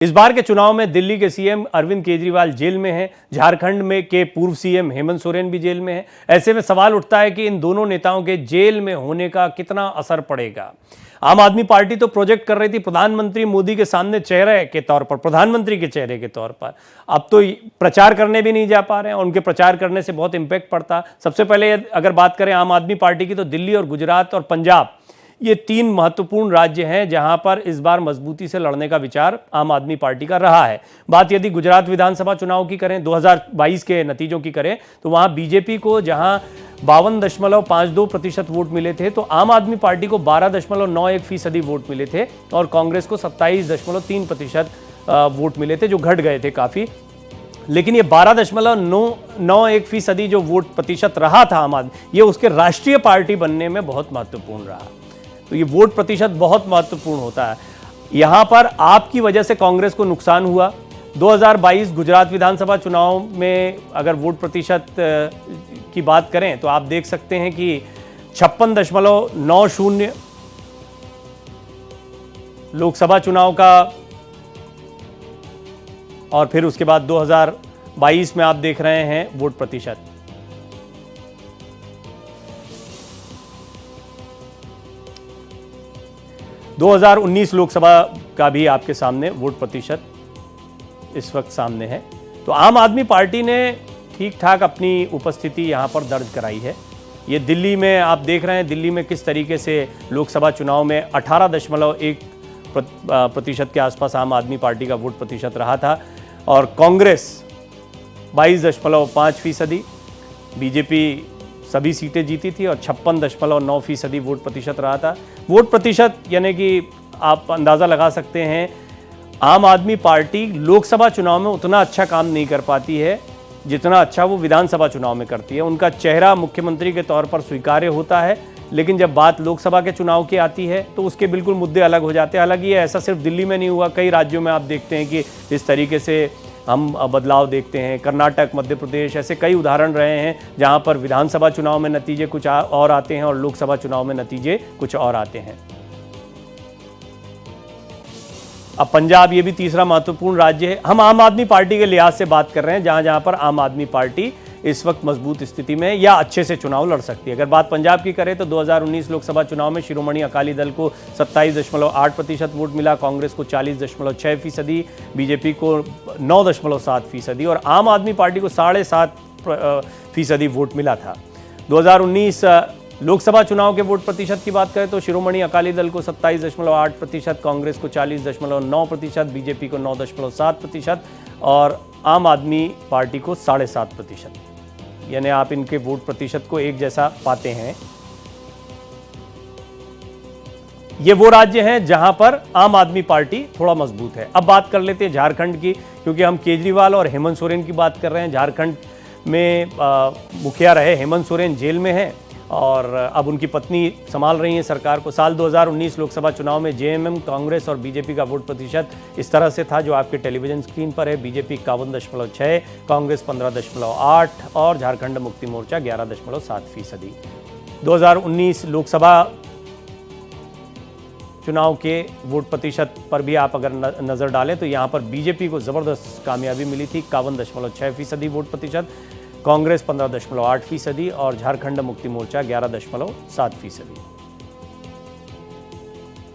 इस बार के चुनाव में दिल्ली के सीएम अरविंद केजरीवाल जेल में हैं, झारखंड में के पूर्व सीएम हेमंत सोरेन भी जेल में हैं। ऐसे में सवाल उठता है कि इन दोनों नेताओं के जेल में होने का कितना असर पड़ेगा। आम आदमी पार्टी तो प्रोजेक्ट कर रही थी प्रधानमंत्री मोदी के सामने चेहरे के तौर पर, प्रधानमंत्री के चेहरे के तौर पर। अब तो प्रचार करने भी नहीं जा पा रहे हैं। उनके प्रचार करने से बहुत इंपैक्ट पड़ता। सबसे पहले अगर बात करें आम आदमी पार्टी की, तो दिल्ली और गुजरात और पंजाब, ये तीन महत्वपूर्ण राज्य हैं जहां पर इस बार मजबूती से लड़ने का विचार आम आदमी पार्टी का रहा है। बात यदि गुजरात विधानसभा चुनाव की करें, 2022 के नतीजों की करें, तो वहां बीजेपी को जहां 52.52% वोट मिले थे, तो आम आदमी पार्टी को 12.91% वोट मिले थे और कांग्रेस को 27.3% वोट मिले थे, जो घट गए थे काफी। लेकिन ये 12.91% जो वोट प्रतिशत रहा था आम आदमी, ये उसके राष्ट्रीय पार्टी बनने में बहुत महत्वपूर्ण रहा। तो ये वोट प्रतिशत बहुत महत्वपूर्ण होता है। यहां पर आपकी वजह से कांग्रेस को नुकसान हुआ। 2022 गुजरात विधानसभा चुनाव में अगर वोट प्रतिशत की बात करें, तो आप देख सकते हैं कि 56.90 लोकसभा चुनाव का, और फिर उसके बाद 2022 में आप देख रहे हैं वोट प्रतिशत 2019 लोकसभा का भी आपके सामने वोट प्रतिशत इस वक्त सामने है। तो आम आदमी पार्टी ने ठीक ठाक अपनी उपस्थिति यहां पर दर्ज कराई है। ये दिल्ली में आप देख रहे हैं, दिल्ली में किस तरीके से लोकसभा चुनाव में 18.1% के आसपास आम आदमी पार्टी का वोट प्रतिशत रहा था और कांग्रेस 22.5%, बीजेपी सभी सीटें जीती थी और 56.9% वोट प्रतिशत रहा था। वोट प्रतिशत यानी कि आप अंदाज़ा लगा सकते हैं, आम आदमी पार्टी लोकसभा चुनाव में उतना अच्छा काम नहीं कर पाती है जितना अच्छा वो विधानसभा चुनाव में करती है। उनका चेहरा मुख्यमंत्री के तौर पर स्वीकार्य होता है, लेकिन जब बात लोकसभा के चुनाव की आती है तो उसके बिल्कुल मुद्दे अलग हो जाते हैं। हालांकि ये ऐसा सिर्फ दिल्ली में नहीं हुआ, कई राज्यों में आप देखते हैं कि इस तरीके से हम बदलाव देखते हैं। कर्नाटक, मध्य प्रदेश, ऐसे कई उदाहरण रहे हैं जहां पर विधानसभा चुनाव में नतीजे कुछ और आते हैं और लोकसभा चुनाव में नतीजे कुछ और आते हैं। अब पंजाब, ये भी तीसरा महत्वपूर्ण राज्य है। हम आम आदमी पार्टी के लिहाज से बात कर रहे हैं, जहां जहां पर आम आदमी पार्टी इस वक्त मजबूत स्थिति में या अच्छे से चुनाव लड़ सकती है। अगर बात पंजाब की करें तो 2019 लोकसभा चुनाव में शिरोमणि अकाली दल को 27.8% वोट मिला, कांग्रेस को 40.6%, बीजेपी को 9.7% और आम आदमी पार्टी को 7.5% वोट मिला था। 2019 लोकसभा चुनाव के वोट प्रतिशत की बात करें तो शिरोमणि अकाली दल को 27.8%, कांग्रेस को 40.9%, बीजेपी को 9.7% और आम आदमी पार्टी को 7.5%। यानी आप इनके वोट प्रतिशत को एक जैसा पाते हैं। ये वो राज्य हैं जहां पर आम आदमी पार्टी थोड़ा मजबूत है। अब बात कर लेते हैं झारखंड की, क्योंकि हम केजरीवाल और हेमंत सोरेन की बात कर रहे हैं। झारखंड में मुखिया रहे हेमंत सोरेन जेल में हैं और अब उनकी पत्नी संभाल रही हैं सरकार को। साल 2019 लोकसभा चुनाव में जेएमएम, कांग्रेस और बीजेपी का वोट प्रतिशत इस तरह से था जो आपके टेलीविजन स्क्रीन पर है। बीजेपी 51.6%, कांग्रेस 15.8% और झारखंड मुक्ति मोर्चा 11.7%। 2019 लोकसभा चुनाव के वोट प्रतिशत पर भी आप अगर नजर डालें तो यहाँ पर बीजेपी को जबरदस्त कामयाबी मिली थी, 51.6% वोट प्रतिशत, कांग्रेस 15.8% और झारखंड मुक्ति मोर्चा 11.7%।